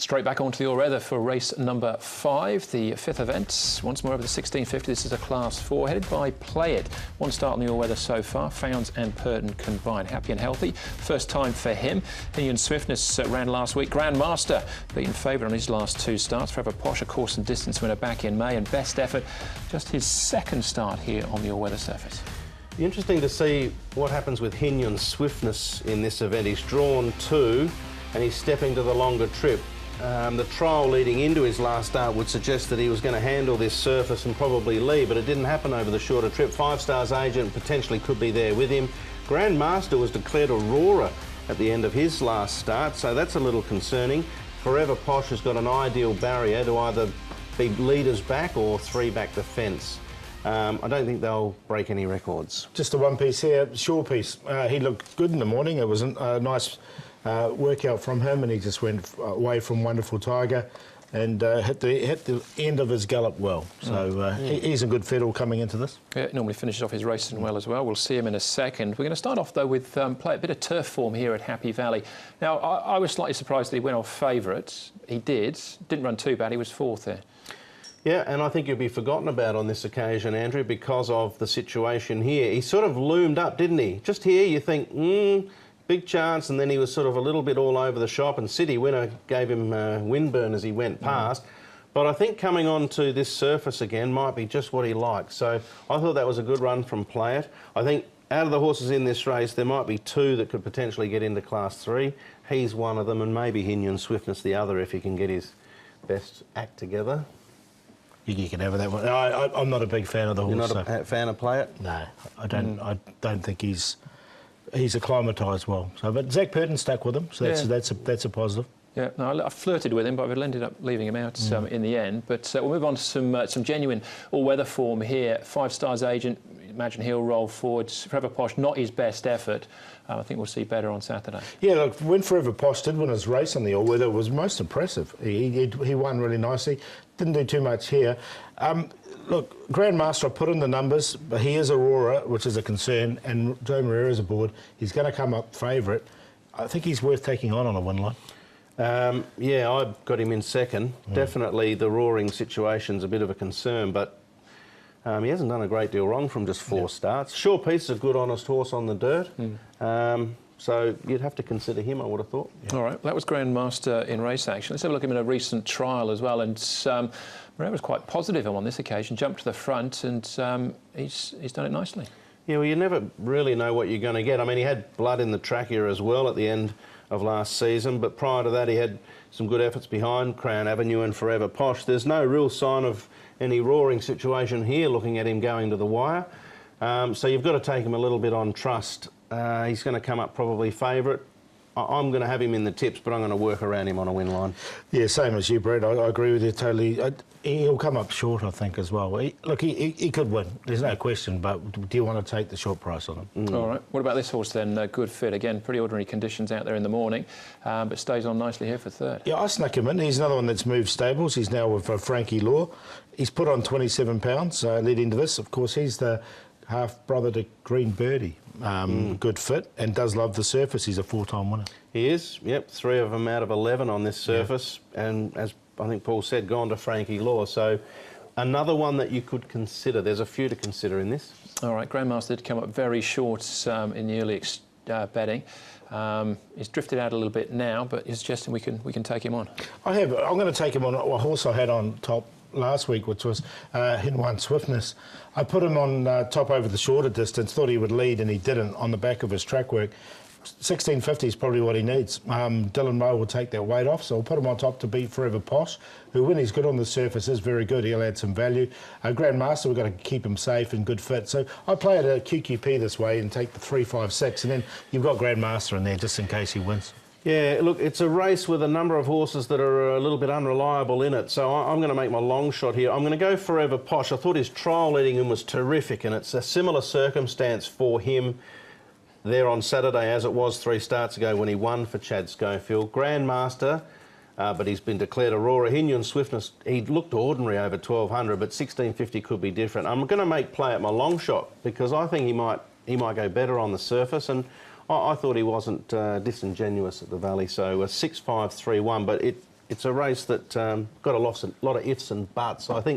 Straight back onto the all-weather for race number 5, the 5th event. Once more over the 1650. This is a Class 4, headed by Play It. One start on the all-weather so far. Founds and Purton combined. Happy and healthy. First time for him. He and Swiftness ran last week. Grandmaster beaten favourite on his last 2 starts. Forever Posh, a course and distance winner back in May, and Best Effort just his 2nd start here on the all-weather surface. Interesting to see what happens with Hinyon's Swiftness in this event. He's drawn 2 and he's stepping to the longer trip. The trial leading into his last start would suggest that he was going to handle this surface and probably lead, but it didn't happen over the shorter trip. 5 Stars Agent potentially could be there with him. Grandmaster was declared Aurora at the end of his last start, so that's a little concerning. Forever Posh has got an ideal barrier to either be leaders back or 3 back the fence. I don't think they'll break any records. Just a one piece here, short piece. He looked good in the morning. It was a nice workout from him, and he just went away from Wonderful Tiger and hit the end of his gallop well. So he's a good fiddle coming into this. Yeah, normally finishes off his racing well as well. We'll see him in a second. We're going to start off though with play a bit of turf form here at Happy Valley. Now I was slightly surprised that he went off favourite. He didn't run too bad. He was 4th there. Yeah, and I think you'll be forgotten about on this occasion, Andrew, because of the situation here. He sort of loomed up, didn't he? Just here you think, big chance, and then he was sort of a little bit all over the shop, and City Winner gave him windburn as he went past. But I think coming on to this surface again might be just what he likes. So I thought that was a good run from Play It. I think out of the horses in this race, there might be 2 that could potentially get into Class 3. He's one of them, and maybe Hinyon Swiftness the other if he can get his best act together. You can have that one. I'm not a big fan of the horse. You're not a fan of Play It? No, I don't. I don't think he's acclimatised well. So, but Zach Purton stuck with him, so that's a positive. Yeah, no, I flirted with him, but I ended up leaving him out in the end. But we'll move on to some genuine all-weather form here. 5 Stars Agent, imagine he'll roll forward. Forever Posh, not his best effort. I think we'll see better on Saturday. Yeah, look, when Forever Posh did win his race on the all-weather, it was most impressive. He won really nicely. Didn't do too much here. Look, Grandmaster, I put in the numbers, but he is Aurora, which is a concern, and Joe Moreira's aboard. He's going to come up favourite. I think he's worth taking on a win line. Yeah, I've got him in 2nd. Definitely the roaring situation's a bit of a concern, but he hasn't done a great deal wrong from just 4 starts. Sure Piece is a good, honest horse on the dirt. So you'd have to consider him, I would have thought. Yeah. All right, well, that was Grandmaster in race action. Let's have a look at him in a recent trial as well. And Moreira was quite positive on this occasion, jumped to the front, and he's done it nicely. Yeah, well, you never really know what you're going to get. I mean, he had blood in the trachea as well at the end of last season, but prior to that he had some good efforts behind Crown Avenue and Forever Posh. There's no real sign of any roaring situation here looking at him going to the wire. So you've got to take him a little bit on trust. He's going to come up probably favourite. I'm going to have him in the tips, but I'm going to work around him on a win line. Yeah, same as you, Brett. I agree with you totally. He'll come up short, I think, as well. He could win. There's no question, but do you want to take the short price on him? All right. What about this horse then? Good Fit. Again, pretty ordinary conditions out there in the morning, but stays on nicely here for 3rd. Yeah, I snuck him in. He's another one that's moved stables. He's now with Frankie Law. He's put on 27 pounds leading to this. Of course, he's the half-brother to Green Birdie. Good Fit, and does love the surface. He's a 4-time winner. He is, yep. 3 of them out of 11 on this surface, and as I think Paul said, gone to Frankie Law. So another one that you could consider. There's a few to consider in this. All right, Grandmaster did come up very short in the early betting. He's drifted out a little bit now, but he's suggesting we can take him on. I'm going to take him on a horse I had on top last week, which was Hinyon Swiftness. I put him on top over the shorter distance, thought he would lead, and he didn't on the back of his track work. 1650 is probably what he needs. Dylan Moe will take that weight off, so I'll put him on top to beat Forever Posh, who, when he's good on the surface, is very good. He'll add some value. Grandmaster, we've got to keep him safe and good fit. So I play it a QQP this way and take the 3, 5, 6, and then you've got Grandmaster in there just in case he wins. Yeah, look, it's a race with a number of horses that are a little bit unreliable in it, so I'm going to make my long shot here. I'm going to go Forever Posh. I thought his trial leading him was terrific, and it's a similar circumstance for him there on Saturday as it was 3 starts ago when he won for Chad Schofield. Grandmaster, but he's been declared Aurora. Hinyon Swiftness, he looked ordinary over 1200, but 1650 could be different. I'm going to make Play It my long shot because I think he might go better on the surface, and I thought he wasn't disingenuous at the Valley, so 6-5-3-1, but it's a race that got a lot of ifs and buts. I think